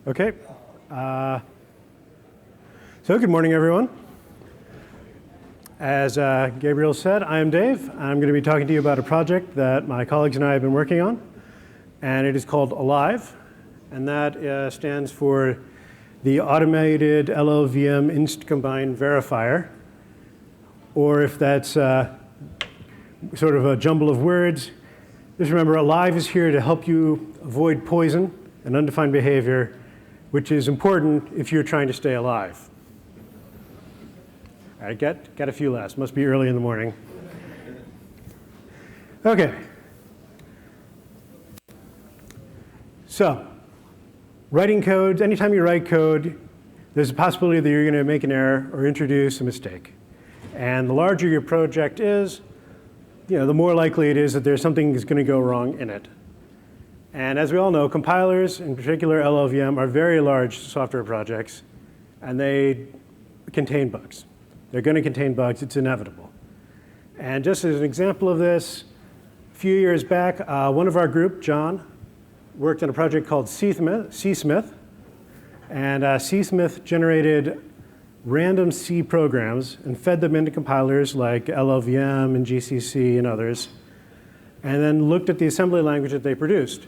Okay. So good morning, everyone. As Gabriel said, I am Dave. I'm going to be talking to you about a project that my colleagues and I have been working on, and it is called Alive, and that stands for the Automated LLVM InstCombine Verifier, or if that's sort of a jumble of words, just remember Alive is here to help you avoid poison and undefined behavior, which is important if you're trying to stay alive. All right, got a few laughs. Must be early in the morning. Okay. So, writing code, anytime you write code, there's a possibility that you're going to make an error or introduce a mistake. And the larger your project is, the more likely it is that there's something that's going to go wrong in it. And as we all know, compilers, in particular LLVM, are very large software projects, and they contain bugs. They're going to contain bugs. It's inevitable. And just as an example of this, a few years back, one of our group, John, worked on a project called CSmith. And CSmith generated random C programs and fed them into compilers like LLVM and GCC and others, and then looked at the assembly language that they produced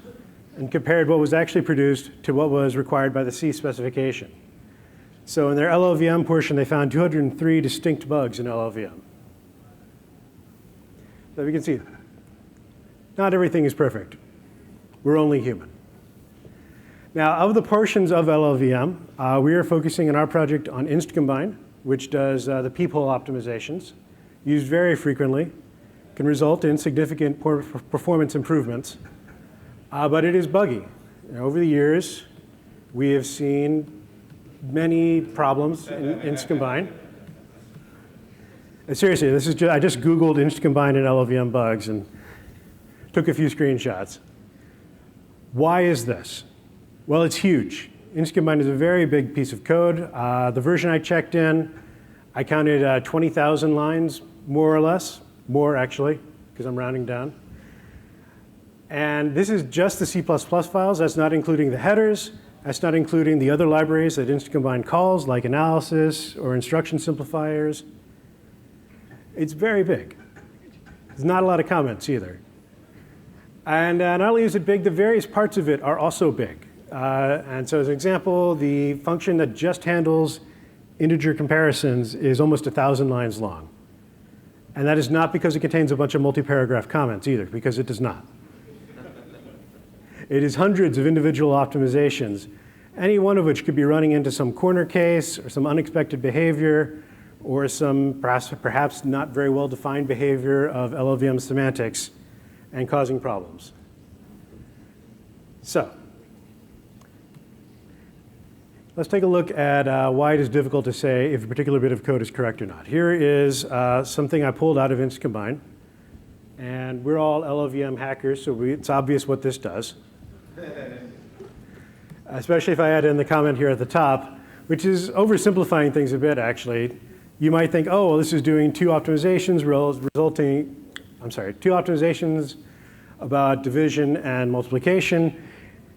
and compared what was actually produced to what was required by the C specification. So in their LLVM portion, they found 203 distinct bugs in LLVM. So we can see, not everything is perfect. We're only human. Now, of the portions of LLVM, we are focusing in our project on InstCombine, which does the peephole optimizations, used very frequently, can result in significant performance improvements, but it is buggy. Over the years, we have seen many problems in InstCombine. Seriously, I just Googled InstCombine and LLVM bugs and took a few screenshots. Why is this? Well, it's huge. InstCombine is a very big piece of code. The version I checked in, I counted 20,000 lines, more or less. More, actually, because I'm rounding down. And this is just the C++ files. That's not including the headers. That's not including the other libraries that InstCombine calls, like analysis or instruction simplifiers. It's very big. There's not a lot of comments either. And not only is it big, the various parts of it are also big. And so as an example, the function that just handles integer comparisons is almost 1,000 lines long. And that is not because it contains a bunch of multi-paragraph comments either, because it does not. It is hundreds of individual optimizations, any one of which could be running into some corner case or some unexpected behavior or some perhaps not very well-defined behavior of LLVM semantics and causing problems. So let's take a look at why it is difficult to say if a particular bit of code is correct or not. Here is something I pulled out of InstCombine. And we're all LLVM hackers, so it's obvious what this does. Especially if I add in the comment here at the top, which is oversimplifying things a bit, actually. You might think, oh, well, this is doing two optimizations about division and multiplication.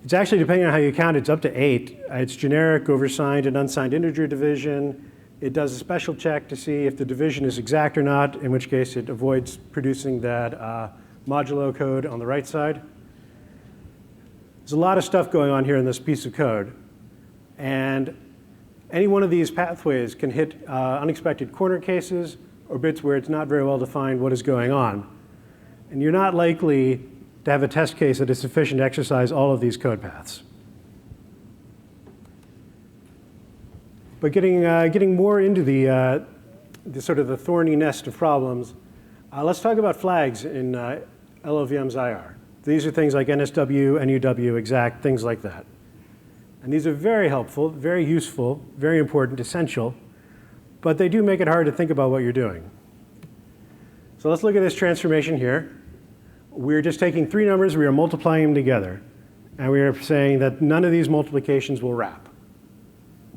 It's actually, depending on how you count, it's up to 8. It's generic over signed and unsigned integer division. It does a special check to see if the division is exact or not, in which case it avoids producing that modulo code on the right side. There's a lot of stuff going on here in this piece of code. And any one of these pathways can hit unexpected corner cases or bits where it's not very well defined what is going on. And you're not likely to have a test case that is sufficient to exercise all of these code paths. But getting more into the sort of the thorny nest of problems, let's talk about flags in LLVM's IR. These are things like NSW, NUW, exact, things like that. And these are very helpful, very useful, very important, essential, but they do make it hard to think about what you're doing. So let's look at this transformation here. We're just taking three numbers, we are multiplying them together. And we are saying that none of these multiplications will wrap.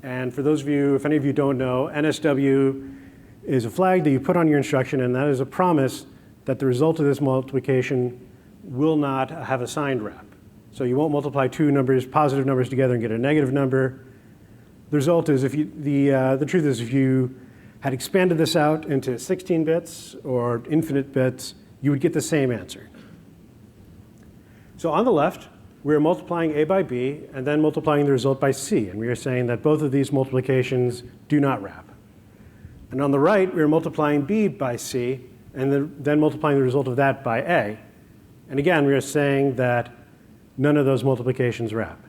And for those of you, if any of you don't know, NSW is a flag that you put on your instruction, and that is a promise that the result of this multiplication will not have a signed wrap. So you won't multiply two numbers, positive numbers together and get a negative number. The result is, the truth is, if you had expanded this out into 16 bits or infinite bits, you would get the same answer. So on the left, we're multiplying A by B and then multiplying the result by C. And we are saying that both of these multiplications do not wrap. And on the right, we're multiplying B by C and then multiplying the result of that by A. And again, we are saying that none of those multiplications wrap.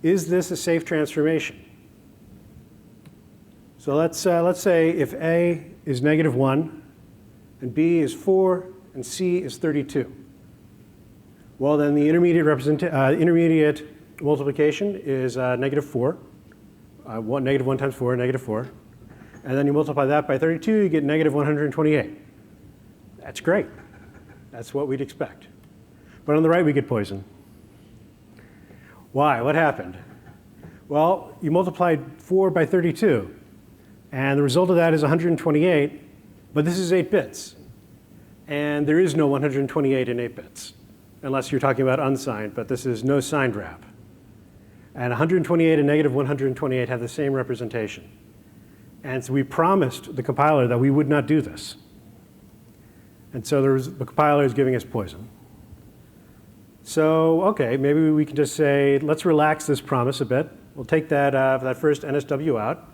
Is this a safe transformation? So let's say if A is -1 and B is 4 and C is 32. Well, then the intermediate multiplication is -4. -1 times 4, -4. And then you multiply that by 32, you get -128. That's great. That's what we'd expect. But on the right, we get poison. Why? What happened? Well, you multiplied 4 by 32. And the result of that is 128. But this is 8 bits. And there is no 128 in 8 bits, unless you're talking about unsigned. But this is no signed wrap. And 128 and -128 have the same representation. And so we promised the compiler that we would not do this. And so the compiler is giving us poison. So, OK, maybe we can just say, let's relax this promise a bit. We'll take that first NSW out.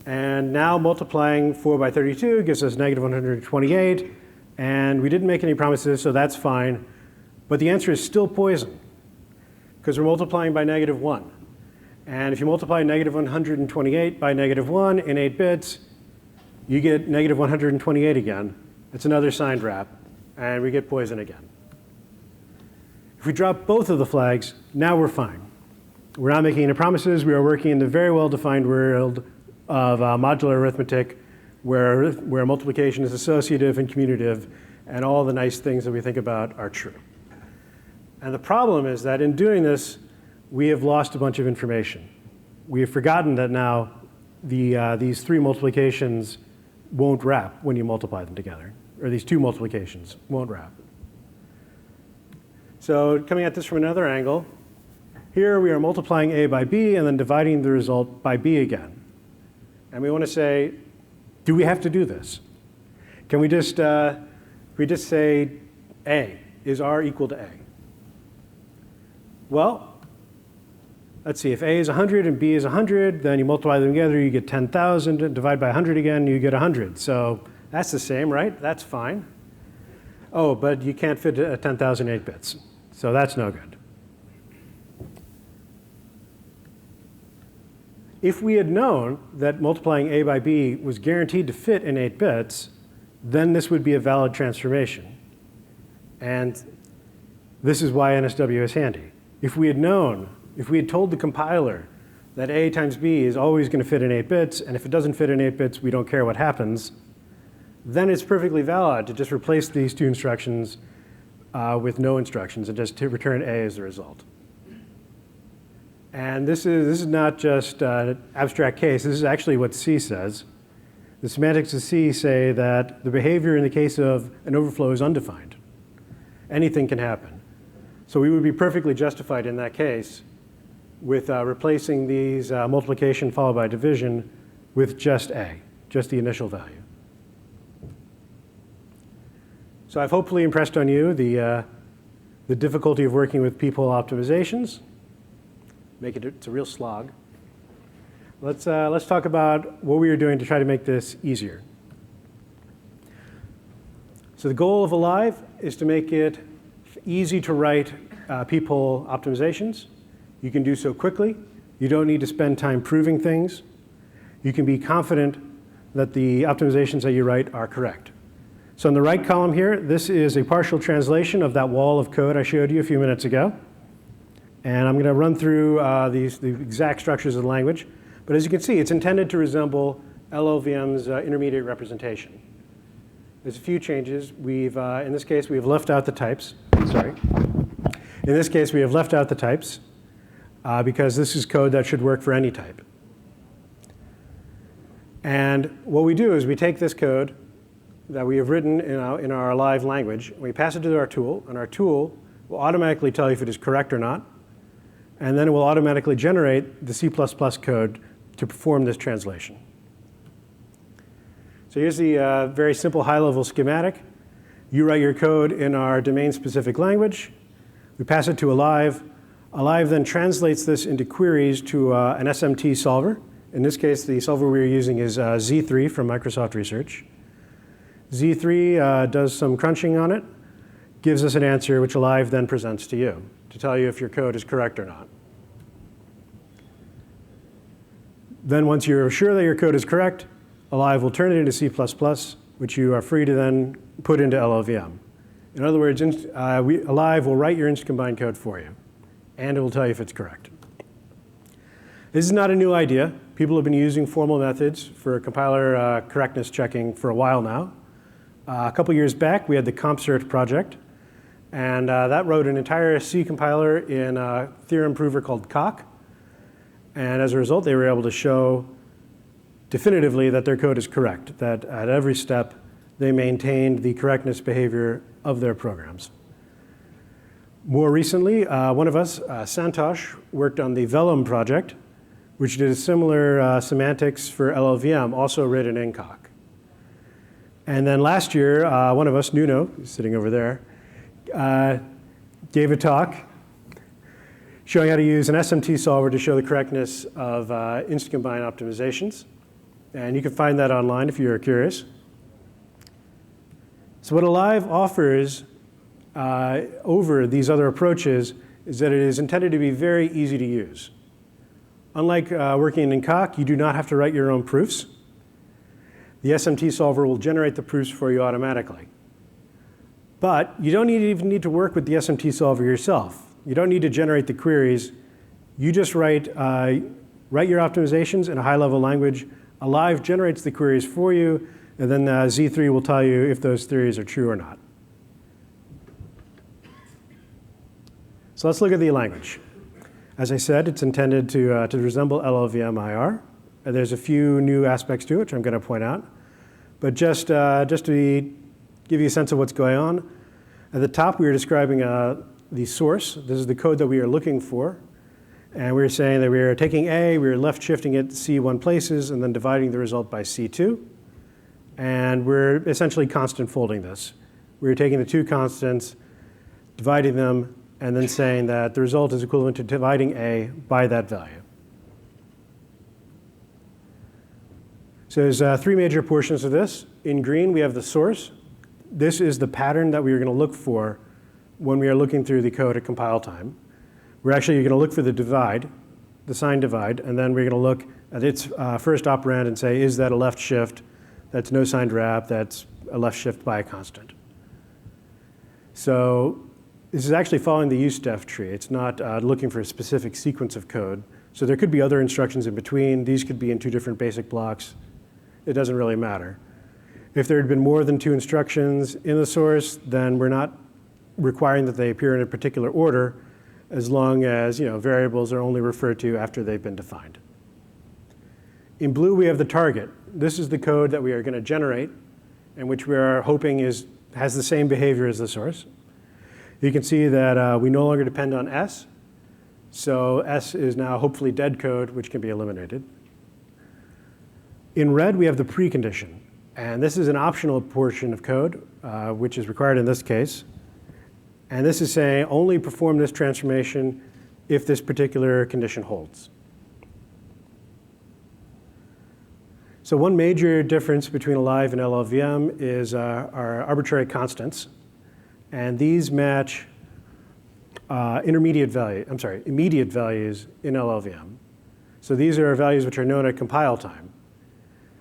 And now multiplying 4 by 32 gives us -128. And we didn't make any promises, so that's fine. But the answer is still poison, because we're multiplying by -1. And if you multiply -128 by -1 in 8 bits, you get -128 again. It's another signed wrap, and we get poison again. If we drop both of the flags, now we're fine. We're not making any promises. We are working in the very well-defined world of modular arithmetic, where multiplication is associative and commutative, and all the nice things that we think about are true. And the problem is that in doing this, we have lost a bunch of information. We have forgotten that now these 3 multiplications won't wrap when you multiply them together, or these 2 multiplications won't wrap. So coming at this from another angle, here we are multiplying A by B and then dividing the result by B again. And we want to say, do we have to do this? Can we just say A, is R equal to A? Well, let's see, if A is 100 and B is 100, then you multiply them together, you get 10,000, and divide by 100 again, you get 100. So that's the same, right? That's fine. Oh, but you can't fit 10,008 bits. So that's no good. If we had known that multiplying A by B was guaranteed to fit in 8 bits, then this would be a valid transformation. And this is why NSW is handy. If we had known, if we had told the compiler that A times B is always going to fit in 8 bits, and if it doesn't fit in 8 bits, we don't care what happens, then it's perfectly valid to just replace these 2 instructions with no instructions and just to return A as the result. And this is not just an abstract case. This is actually what C says. The semantics of C say that the behavior in the case of an overflow is undefined. Anything can happen. So we would be perfectly justified in that case with replacing these multiplication followed by division with just A, just the initial value. So I've hopefully impressed on you the difficulty of working with peephole optimizations. It's a real slog. Let's talk about what we are doing to try to make this easier. So the goal of Alive is to make it easy to write peephole optimizations. You can do so quickly. You don't need to spend time proving things. You can be confident that the optimizations that you write are correct. So in the right column here, this is a partial translation of that wall of code I showed you a few minutes ago. And I'm going to run through the exact structures of the language. But as you can see, it's intended to resemble LLVM's intermediate representation. There's a few changes. In this case, we've left out the types. Sorry. In this case, we have left out the types because this is code that should work for any type. And what we do is we take this code that we have written in our live language, and we pass it to our tool, and our tool will automatically tell you if it is correct or not, and then it will automatically generate the C++ code to perform this translation. So here's the very simple high-level schematic. You write your code in our domain-specific language. We pass it to Alive. Alive then translates this into queries to an SMT solver. In this case, the solver we're using is Z3 from Microsoft Research. Z3 does some crunching on it, gives us an answer which Alive then presents to you to tell you if your code is correct or not. Then once you're sure that your code is correct, Alive will turn it into C++, which you are free to then put into LLVM. In other words, Alive will write your InstCombine code for you, and it will tell you if it's correct. This is not a new idea. People have been using formal methods for compiler correctness checking for a while now. A couple years back, we had the CompSearch project, and that wrote an entire C compiler in a theorem prover called Coq. And as a result, they were able to show definitively that their code is correct, that at every step, they maintained the correctness behavior of their programs. More recently, one of us, Santosh, worked on the Vellum project, which did similar semantics for LLVM, also written in Coq. And then last year, one of us, Nuno, who's sitting over there, gave a talk showing how to use an SMT solver to show the correctness of InstCombine optimizations. And you can find that online if you're curious. So what Alive offers over these other approaches is that it is intended to be very easy to use. Unlike working in Coq, you do not have to write your own proofs. The SMT solver will generate the proofs for you automatically. But you don't even need to work with the SMT solver yourself. You don't need to generate the queries. You just write your optimizations in a high-level language. Alive generates the queries for you, and then Z3 will tell you if those theories are true or not. So let's look at the language. As I said, it's intended to resemble LLVM-IR. There's a few new aspects to it, which I'm going to point out. But just to give you a sense of what's going on, at the top we are describing the source. This is the code that we are looking for. And we're saying that we are taking A, we are left shifting it C1 places, and then dividing the result by C2. And we're essentially constant folding this. We're taking the two constants, dividing them, and then saying that the result is equivalent to dividing A by that value. So there's three major portions of this. In green, we have the source. This is the pattern that we are going to look for when we are looking through the code at compile time. We're actually going to look for the divide, the sign divide, and then we're going to look at its first operand and say, is that a left shift? That's no signed wrap. That's a left shift by a constant. So this is actually following the usedef tree. It's not looking for a specific sequence of code. So there could be other instructions in between. These could be in two different basic blocks. It doesn't really matter. If there had been more than two instructions in the source, then we're not requiring that they appear in a particular order, as long as variables are only referred to after they've been defined. In blue, we have the target. This is the code that we are going to generate, and which we are hoping has the same behavior as the source. You can see that we no longer depend on S. So S is now hopefully dead code, which can be eliminated. In red, we have the precondition. And this is an optional portion of code, which is required in this case. And this is saying only perform this transformation if this particular condition holds. So one major difference between Alive and LLVM is our arbitrary constants. And these match immediate values in LLVM. So these are values which are known at compile time.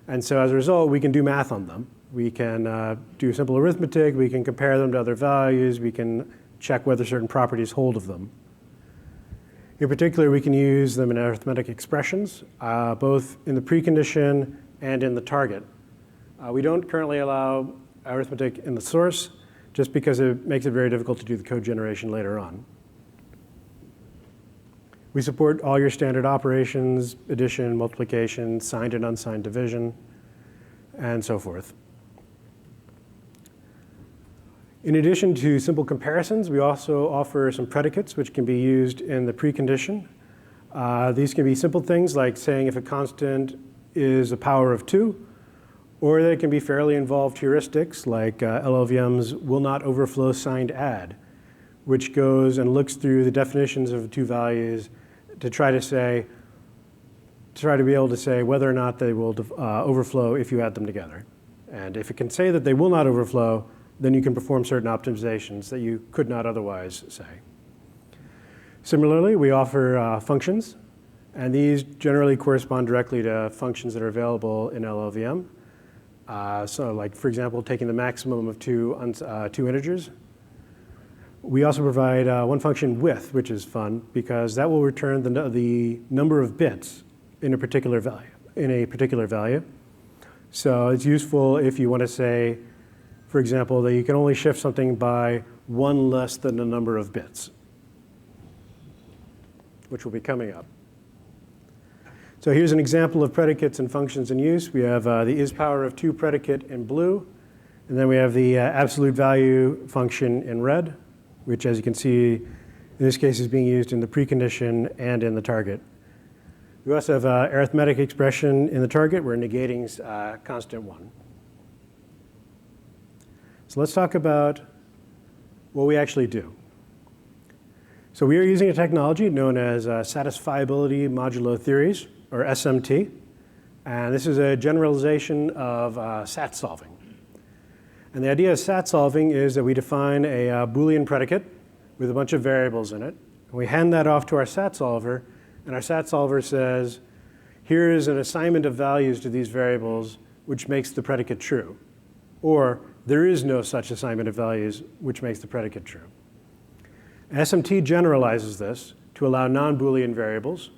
And so as a result, we can do math on them. We can do simple arithmetic. We can compare them to other values. We can check whether certain properties hold of them. In particular, we can use them in arithmetic expressions, both in the precondition and in the target. We don't currently allow arithmetic in the source, just because it makes it very difficult to do the code generation later on. We support all your standard operations, addition, multiplication, signed and unsigned division, and so forth. In addition to simple comparisons, we also offer some predicates which can be used in the precondition. These can be simple things like saying if a constant is a power of 2, or they can be fairly involved heuristics like LLVM's will not overflow signed add, which goes and looks through the definitions of two values to try to be able to say whether or not they will overflow if you add them together. And if it can say that they will not overflow, then you can perform certain optimizations that you could not otherwise say. Similarly, we offer functions, and these generally correspond directly to functions that are available in LLVM. So like, for example, taking the maximum of two integers. We also provide one function width, which is fun, because that will return the number of bits in a particular value. So it's useful if you want to say, for example, that you can only shift something by 1 less than the number of bits, which will be coming up. So here's an example of predicates and functions in use. We have the is power of 2 predicate in blue, and then we have the absolute value function in red, which, as you can see, in this case is being used in the precondition and in the target. We also have an arithmetic expression in the target. We're negating constant 1. So let's talk about what we actually do. So we are using a technology known as satisfiability modulo theories, or SMT. And this is a generalization of SAT solving. And the idea of SAT solving is that we define a Boolean predicate with a bunch of variables in it. And we hand that off to our SAT solver, and our SAT solver says, here is an assignment of values to these variables which makes the predicate true. Or there is no such assignment of values which makes the predicate true. SMT generalizes this to allow non-Boolean variables,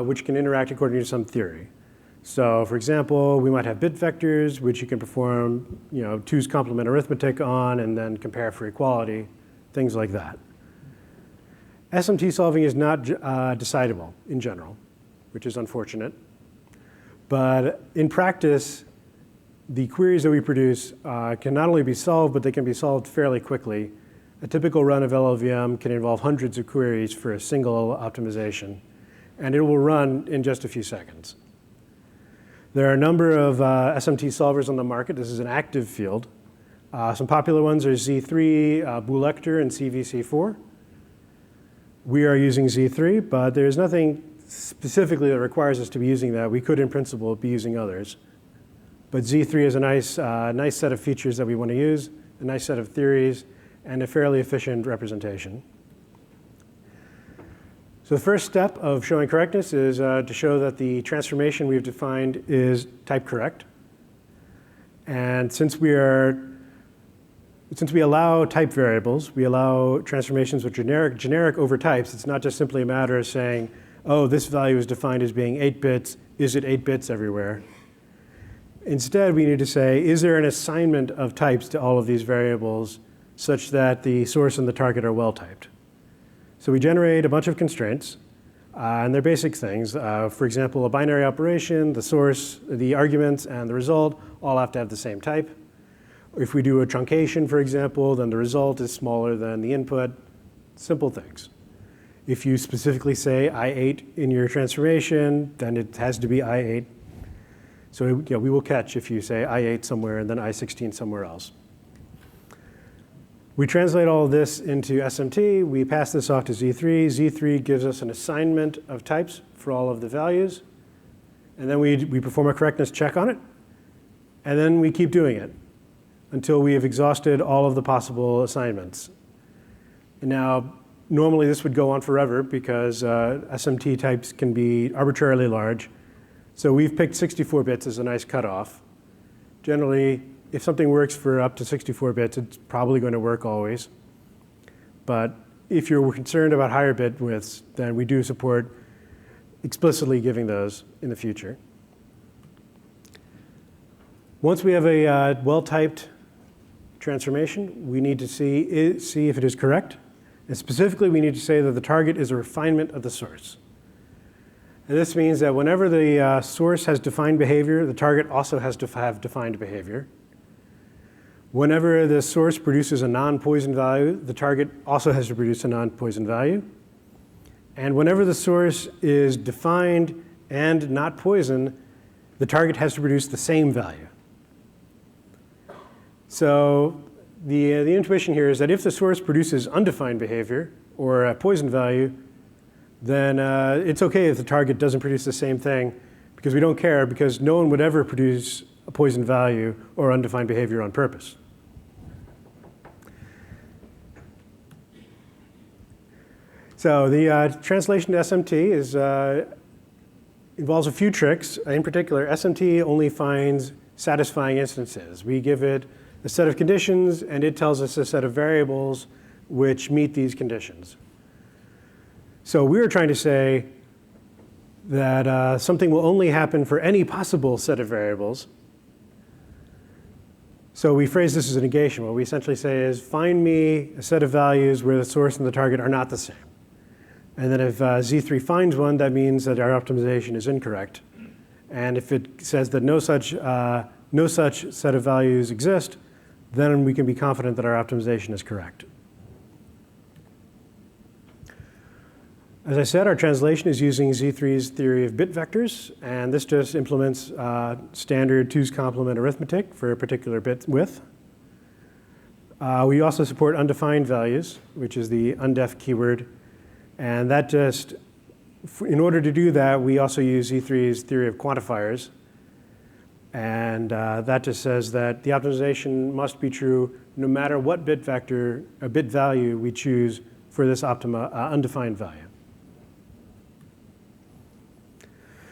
which can interact according to some theory. So for example, we might have bit vectors, which you can perform 2's complement arithmetic on and then compare for equality, things like that. SMT solving is not decidable in general, which is unfortunate. But in practice, the queries that we produce can not only be solved, but they can be solved fairly quickly. A typical run of LLVM can involve hundreds of queries for a single optimization, and it will run in just a few seconds. There are a number of SMT solvers on the market. This is an active field. Some popular ones are Z3, Boolector, and CVC4. We are using Z3, but there's nothing specifically that requires us to be using that. We could, in principle, be using others. But Z3 is a nice set of features that we want to use, a nice set of theories, and a fairly efficient representation. So the first step of showing correctness is to show that the transformation we've defined is type correct. And since we allow type variables, we allow transformations with generic over types. It's not just simply a matter of saying, oh, this value is defined as being 8 bits. Is it 8 bits everywhere? Instead, we need to say, is there an assignment of types to all of these variables such that the source and the target are well typed? So we generate a bunch of constraints, and they're basic things. For example, a binary operation, the source, the arguments, and the result all have to have the same type. If we do a truncation, for example, then the result is smaller than the input. Simple things. If you specifically say I8 in your transformation, then it has to be I8. So we will catch if you say I8 somewhere and then I16 somewhere else. We translate all of this into SMT. We pass this off to Z3. Z3 gives us an assignment of types for all of the values. And then we perform a correctness check on it. And then we keep doing it until we have exhausted all of the possible assignments. And now, normally this would go on forever because SMT types can be arbitrarily large. So we've picked 64 bits as a nice cutoff. Generally, if something works for up to 64 bits, it's probably going to work always. But if you're concerned about higher bit widths, then we do support explicitly giving those in the future. Once we have a well-typed transformation, we need to see if it is correct. And specifically, we need to say that the target is a refinement of the source. And this means that whenever the source has defined behavior, the target also has to have defined behavior. Whenever the source produces a non-poison value, the target also has to produce a non-poison value. And whenever the source is defined and not poison, the target has to produce the same value. So the intuition here is that if the source produces undefined behavior or a poison value, then it's okay if the target doesn't produce the same thing, because we don't care, because no one would ever produce a poison value or undefined behavior on purpose. So the translation to SMT involves a few tricks. In particular, SMT only finds satisfying instances. We give it a set of conditions, and it tells us a set of variables which meet these conditions. So we were trying to say that something will only happen for any possible set of variables. So we phrase this as a negation. What we essentially say is, find me a set of values where the source and the target are not the same. And then if Z3 finds one, that means that our optimization is incorrect. And if it says that no such set of values exist, then we can be confident that our optimization is correct. As I said, our translation is using Z3's theory of bit vectors, and this just implements standard 2's complement arithmetic for a particular bit width. We also support undefined values, which is the undef keyword, and that just, in order to do that, we also use Z3's theory of quantifiers, and that just says that the optimization must be true no matter what bit vector, a bit value we choose for this undefined value.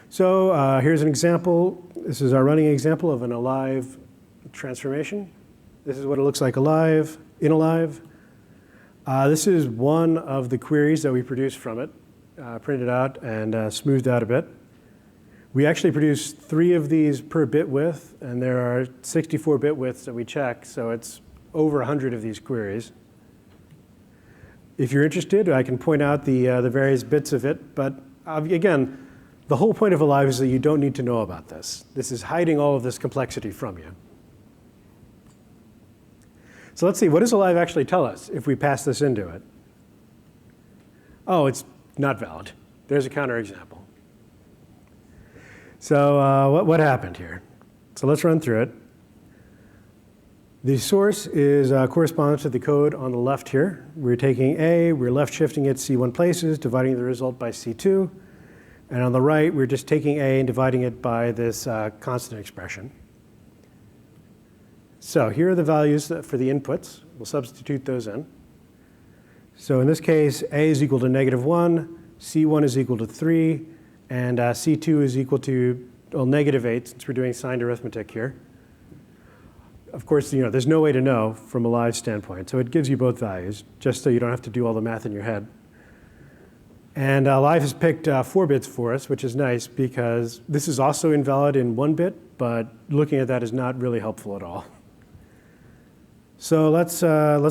So here's an example. This is our running example of an alive transformation. This is what it looks like alive, in alive. This is one of the queries that we produced from it, printed out and smoothed out a bit. We actually produced 3 of these per bit width, and there are 64 bit widths that we check, so it's over 100 of these queries. If you're interested, I can point out the various bits of it, but again, the whole point of alive is that you don't need to know about this. This is hiding all of this complexity from you. So let's see, what does alive actually tell us if we pass this into it? Oh, it's not valid. There's a counterexample. So what happened here? So let's run through it. The source is corresponds to the code on the left here. We're taking A, we're left shifting it C1 places, dividing the result by C2. And on the right, we're just taking A and dividing it by this constant expression. So here are the values for the inputs. We'll substitute those in. So in this case, A is equal to -1, C1 is equal to 3, and C2 is equal to, well, -8, since we're doing signed arithmetic here. Of course, there's no way to know from a live standpoint, so it gives you both values, just so you don't have to do all the math in your head. And live has picked 4 bits for us, which is nice, because this is also invalid in 1 bit, but looking at that is not really helpful at all. So let's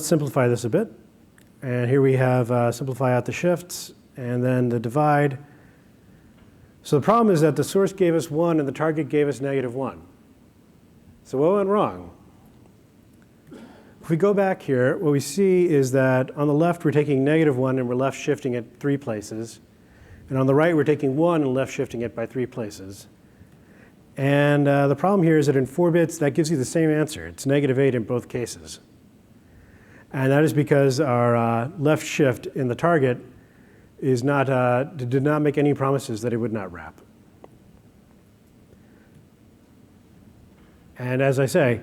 simplify this a bit. And here we have simplify out the shifts, and then the divide. So the problem is that the source gave us 1, and the target gave us -1. So what went wrong? If we go back here, what we see is that on the left, we're taking -1, and we're left shifting it 3 places. And on the right, we're taking 1 and left shifting it by 3 places. And the problem here is that in 4 bits, that gives you the same answer. It's -8 in both cases. And that is because our left shift in the target is did not make any promises that it would not wrap. And as I say,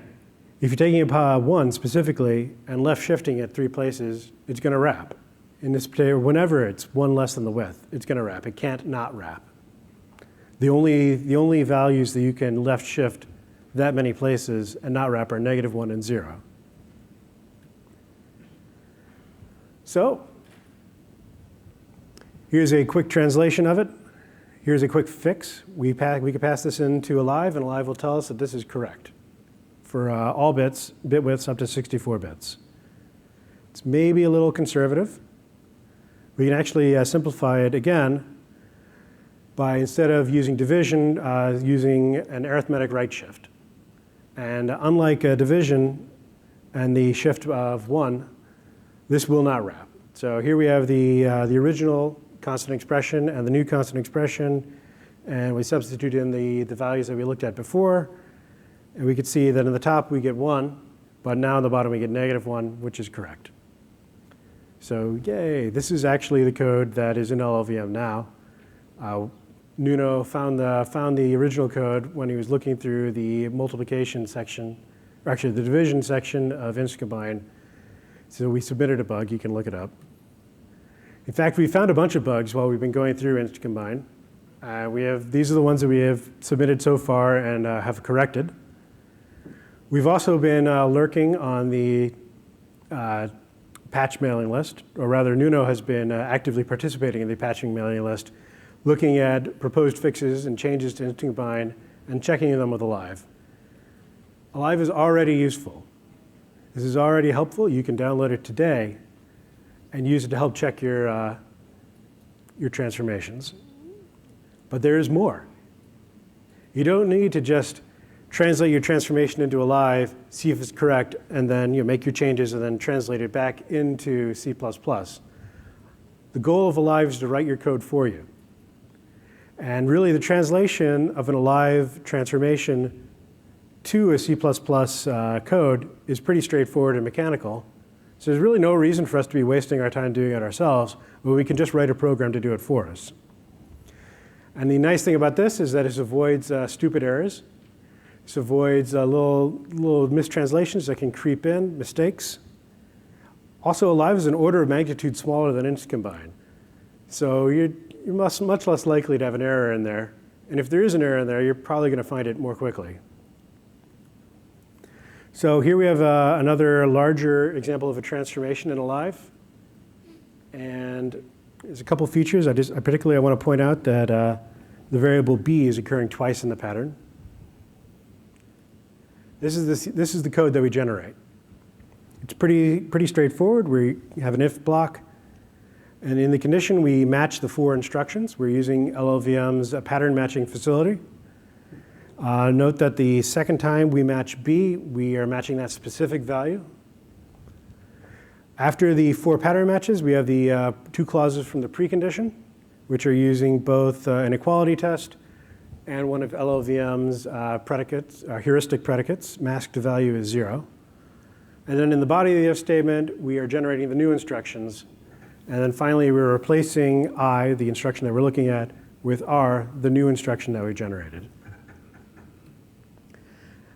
if you're taking a 1 specifically and left shifting it 3 places, it's going to wrap. In this particular, whenever it's 1 less than the width, it's going to wrap. It can't not wrap. The only values that you can left shift that many places and not wrap are -1 and 0. So here's a quick translation of it. Here's a quick fix. We can pass this into alive, and alive will tell us that this is correct for all bits, bit widths up to 64 bits. It's maybe a little conservative. We can actually simplify it again by, instead of using division, using an arithmetic right shift. And unlike division, and the shift of 1, this will not wrap. So here we have the original constant expression and the new constant expression, and we substitute in the values that we looked at before, and we could see that in the top we get 1, but now in the bottom we get -1, which is correct. So yay, this is actually the code that is in LLVM now. Nuno found the original code when he was looking through the multiplication section, or actually the division section of InstCombine. So we submitted a bug, you can look it up. In fact, we found a bunch of bugs while we've been going through InstCombine. These are the ones that we have submitted so far and have corrected. We've also been lurking on the patch mailing list, or rather Nuno has been actively participating in the patching mailing list, looking at proposed fixes and changes to InstCombine and checking them with Alive. Alive is already useful. This is already helpful. You can download it today and use it to help check your transformations. But there is more. You don't need to just translate your transformation into Alive, see if it's correct, and then make your changes and then translate it back into C++. The goal of Alive is to write your code for you. And really, the translation of an Alive transformation to a C++ code is pretty straightforward and mechanical. So there's really no reason for us to be wasting our time doing it ourselves, but we can just write a program to do it for us. And the nice thing about this is that it avoids stupid errors. This avoids little mistranslations that can creep in, mistakes. Also, Alive is an order of magnitude smaller than InstCombine. So you're much less likely to have an error in there. And if there is an error in there, you're probably going to find it more quickly. So here we have another larger example of a transformation in Alive. And there's a couple features. I particularly want to point out that the variable b is occurring twice in the pattern. This is the code that we generate. It's pretty straightforward. We have an if block. And in the condition, we match the 4 instructions. We're using LLVM's pattern matching facility. Note that the second time we match b, we are matching that specific value. After the 4 pattern matches, we have the 2 clauses from the precondition, which are using both an equality test and one of LLVM's heuristic predicates. Masked value is 0. And then in the body of the if statement, we are generating the new instructions. And then finally, we're replacing I, the instruction that we're looking at, with R, the new instruction that we generated.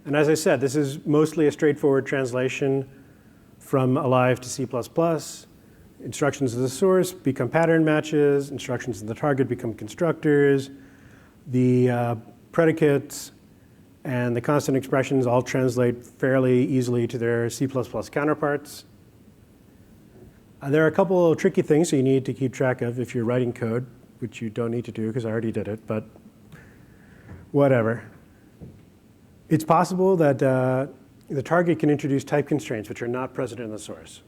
And as I said, this is mostly a straightforward translation from Alive to C++. Instructions of the source become pattern matches. Instructions in the target become constructors. The predicates and the constant expressions all translate fairly easily to their C++ counterparts. There are a couple of tricky things that you need to keep track of if you're writing code, which you don't need to do because I already did it, but whatever. It's possible that the target can introduce type constraints which are not present in the source.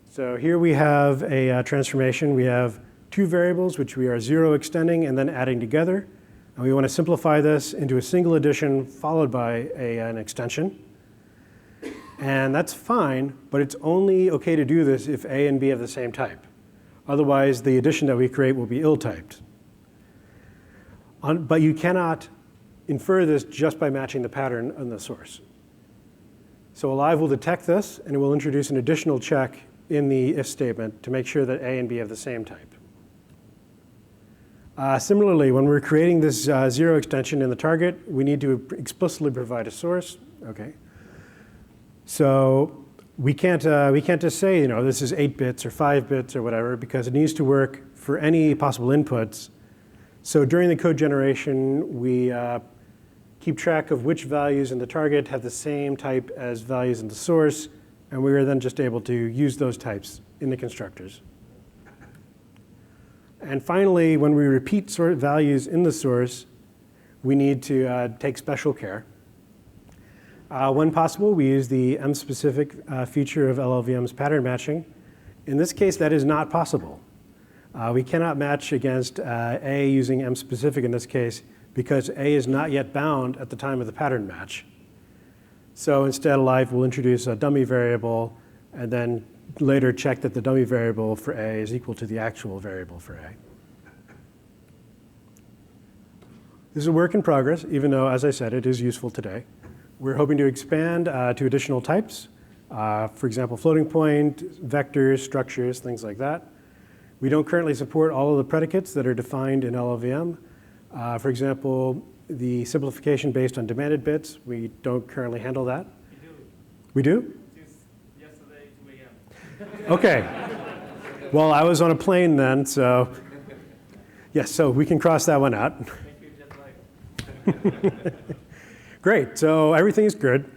So here we have a transformation. We have 2 variables which we are 0 extending and then adding together. And we want to simplify this into a single addition followed by an extension. And that's fine, but it's only OK to do this if A and B have the same type. Otherwise, the addition that we create will be ill-typed. But you cannot infer this just by matching the pattern on the source. So Alive will detect this, and it will introduce an additional check in the if statement to make sure that A and B have the same type. Similarly, when we're creating this 0 extension in the target, we need to explicitly provide a source. OK. So we can't just say, this is 8 bits or 5 bits or whatever, because it needs to work for any possible inputs. So during the code generation, we keep track of which values in the target have the same type as values in the source, and we are then just able to use those types in the constructors. And finally, when we repeat values in the source, we need to take special care. When possible, we use the M-specific feature of LLVM's pattern matching. In this case, that is not possible. We cannot match against A using M-specific in this case because A is not yet bound at the time of the pattern match. So instead, alive will introduce a dummy variable and then later check that the dummy variable for A is equal to the actual variable for A. This is a work in progress, even though, as I said, it is useful today. We're hoping to expand to additional types. For example, floating point, vectors, structures, things like that. We don't currently support all of the predicates that are defined in LLVM. For example, the simplification based on demanded bits, we don't currently handle that. We do. We do? Since yesterday, 2 a.m. Okay. Well, I was on a plane then, so yes, so we can cross that one out. Great, so everything is good.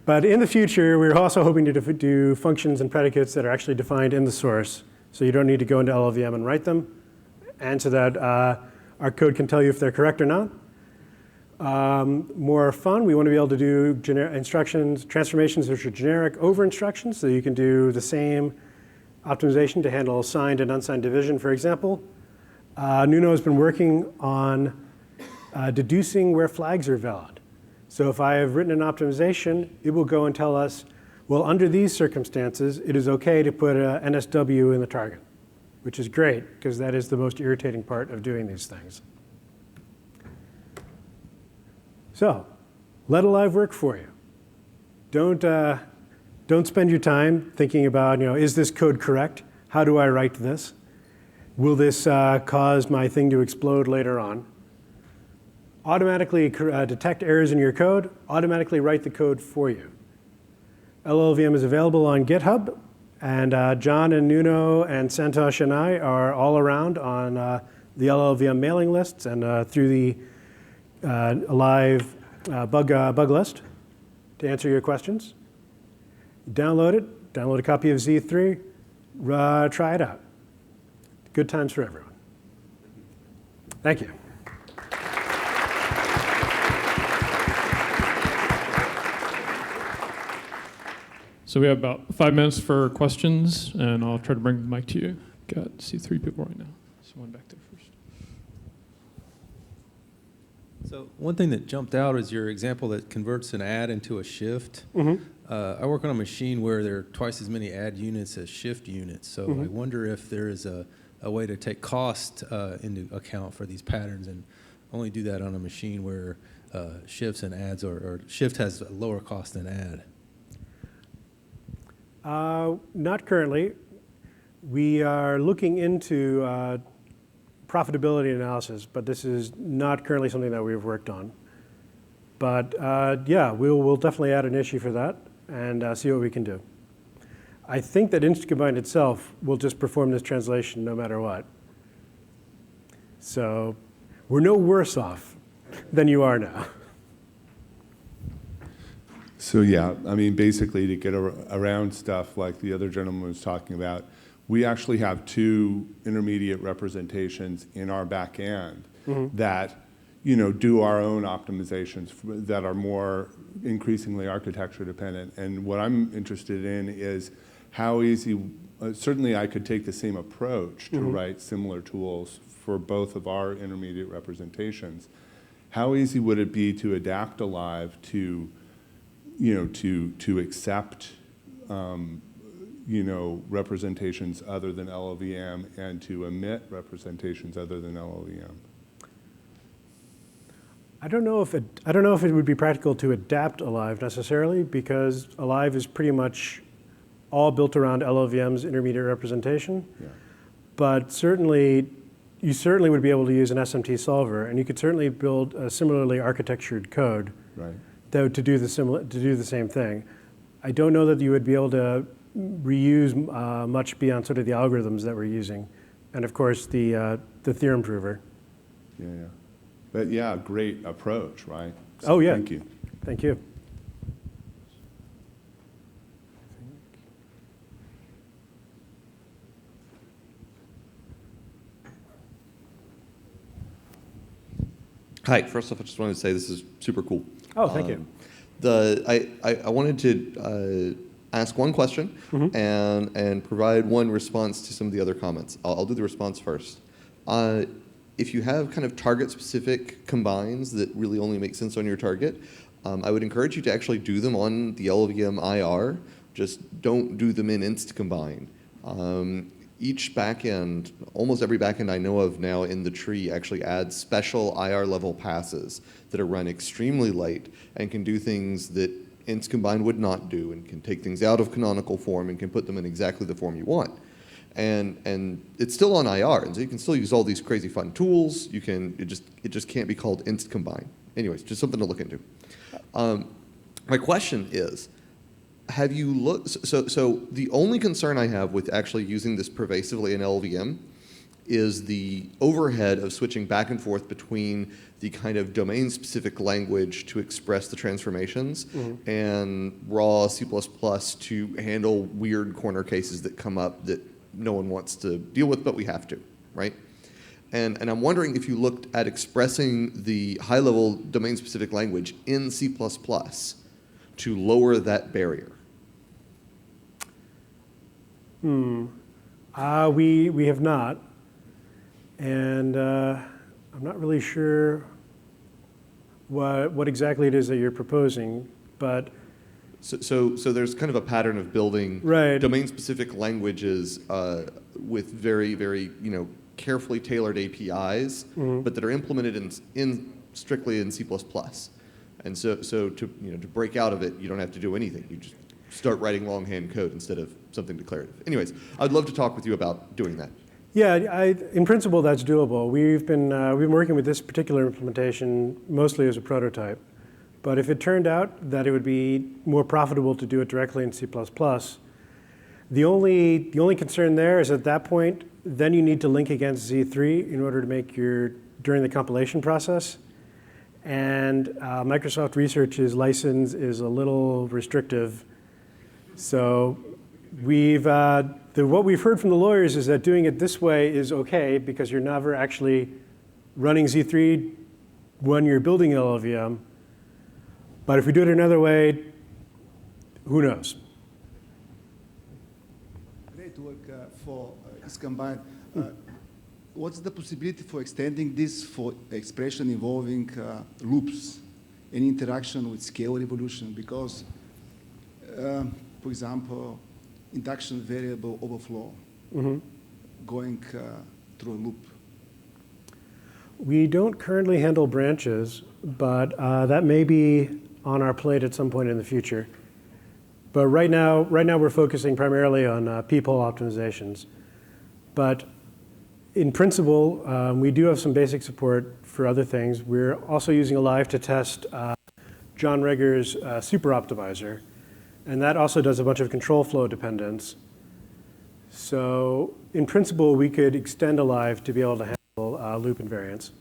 But in the future, we're also hoping to do functions and predicates that are actually defined in the source. So you don't need to go into LLVM and write them. And so that our code can tell you if they're correct or not. More fun, we want to be able to do instructions, transformations which are generic over instructions. So you can do the same optimization to handle signed and unsigned division, for example. Nuno has been working on deducing where flags are valid. So if I have written an optimization, it will go and tell us, well, under these circumstances, it is OK to put a NSW in the target, which is great, because that is the most irritating part of doing these things. So let alive work for you. Don't spend your time thinking about, is this code correct? How do I write this? Will this cause my thing to explode later on? Automatically detect errors in your code, automatically write the code for you. LLVM is available on GitHub, and John and Nuno and Santosh and I are all around on the LLVM mailing lists and through the Alive bug list to answer your questions. Download it, download a copy of Z3, try it out. Good times for everyone. Thank you. So we have about 5 minutes for questions, and I'll try to bring the mic to you. See 3 people right now. So one back there first. So one thing that jumped out is your example that converts an add into a shift. Mm-hmm. I work on a machine where there are twice as many add units as shift units. So Mm-hmm. I wonder if there is a way to take cost into account for these patterns and only do that on a machine where shifts and adds or shift has a lower cost than add. Not currently. We are looking into profitability analysis, but this is not currently something that we've worked on. But yeah, we'll definitely add an issue for that and see what we can do. I think that InstCombine itself will just perform this translation no matter what. So we're no worse off than you are now. So yeah, I mean, basically to get around stuff like the other gentleman was talking about, we actually have 2 intermediate representations in our back end that do our own optimizations that are more increasingly architecture dependent. And what I'm interested in is how easy, certainly I could take the same approach to write similar tools for both of our intermediate representations. How easy would it be to adapt Alive to accept, representations other than LLVM and to omit representations other than LLVM? I don't know if it would be practical to adapt Alive necessarily, because Alive is pretty much all built around LLVM's intermediate representation. Yeah. But you certainly would be able to use an SMT solver, and you could certainly build a similarly architectured code Right. to do the same thing. I don't know that you would be able to reuse much beyond sort of the algorithms that we're using, and of course the theorem prover. Yeah. But yeah, great approach, right? So Oh yeah. Thank you. Thank you. Hi, first off, I just wanted to say this is super cool. Oh, thank you. I wanted to ask one question and provide one response to some of the other comments. I'll do the response first. If you have kind of target-specific combines that really only make sense on your target, I would encourage you to actually do them on the LLVM IR. Just don't do them in InstCombine. Each backend, almost every backend I know of now in the tree actually adds special IR level passes that are run extremely late and can do things that InstCombine would not do, and can take things out of canonical form and can put them in exactly the form you want. And it's still on IR, and so you can still use all these crazy fun tools. You can, it just can't be called InstCombine. Anyways, just something to look into. My question is, have you looked, so the only concern I have with actually using this pervasively in LLVM is the overhead of switching back and forth between the kind of domain-specific language to express the transformations and raw C++ to handle weird corner cases that come up that no one wants to deal with, but we have to, right? And I'm wondering if you looked at expressing the high-level domain-specific language in C++ to lower that barrier. We have not, and I'm not really sure what exactly it is that you're proposing, but So there's kind of a pattern of building domain-specific languages with very, very carefully tailored APIs, but that are implemented strictly in C++. And so to break out of it, you don't have to do anything. You just start writing longhand code instead of something declarative. Anyways, I'd love to talk with you about doing that. yeah, in principle that's doable. We've been working with this particular implementation mostly as a prototype. But if it turned out that it would be more profitable to do it directly in C++, the only concern there is at that point, then you need to link against Z3 in order to make during the compilation process. And Microsoft Research's license is a little restrictive. So what we've heard from the lawyers is that doing it this way is okay because you're never actually running Z3 when you're building LLVM. But if we do it another way, who knows? Great work for InstCombine. What's the possibility for extending this for expression involving loops and interaction with scale evolution? Because, for example, induction variable overflow going through a loop. We don't currently handle branches, but that may be on our plate at some point in the future. But right now we're focusing primarily on peephole optimizations. But in principle, we do have some basic support for other things. We're also using Alive to test John Reger's super optimizer. And that also does a bunch of control flow dependence. So in principle, we could extend Alive to be able to handle loop invariance.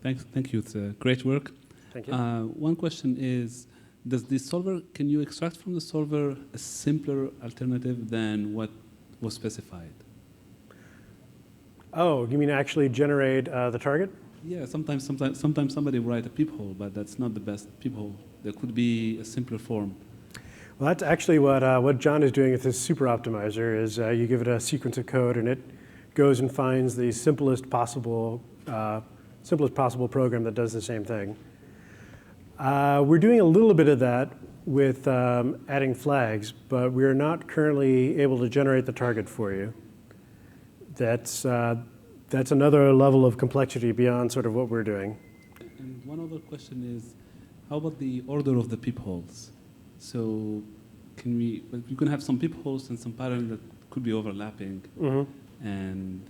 Thank you. It's great work. Thank you. One question is, does the solver, can you extract from the solver a simpler alternative than what was specified? Oh, you mean actually generate the target? Yeah, sometimes somebody will write a peephole, but that's not the best peephole. There could be a simpler form. Well, that's actually what John is doing with his super optimizer is you give it a sequence of code and it goes and finds the simplest possible program that does the same thing. We're doing a little bit of that with adding flags, but we're not currently able to generate the target for you. That's another level of complexity beyond sort of what we're doing. And one other question is, how about the order of the peepholes? So you can have some peepholes and some patterns that could be overlapping. And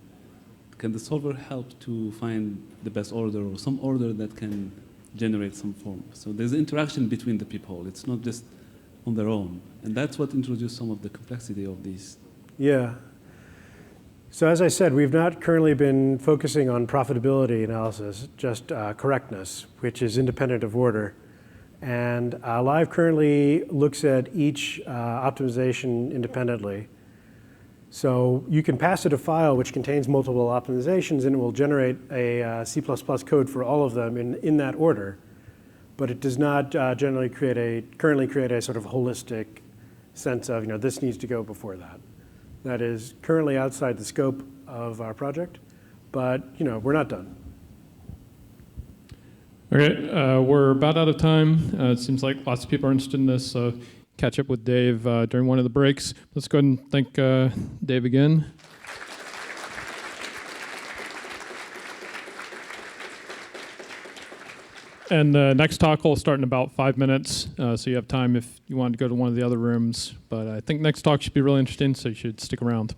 can the solver help to find the best order or some order that can generate some form? So there's interaction between the peephole. It's not just on their own. And that's what introduced some of the complexity of these. Yeah. So as I said, we've not currently been focusing on profitability analysis, just correctness, which is independent of order. And Live currently looks at each optimization independently. So you can pass it a file which contains multiple optimizations, and it will generate a C++ code for all of them in that order. But it does not currently create a sort of holistic sense of, this needs to go before that. That is currently outside the scope of our project, but we're not done. Okay, we're about out of time. It seems like lots of people are interested in this, so catch up with Dave during one of the breaks. Let's go ahead and thank Dave again. And the next talk will start in about 5 minutes, so you have time if you want to go to one of the other rooms. But I think next talk should be really interesting, so you should stick around.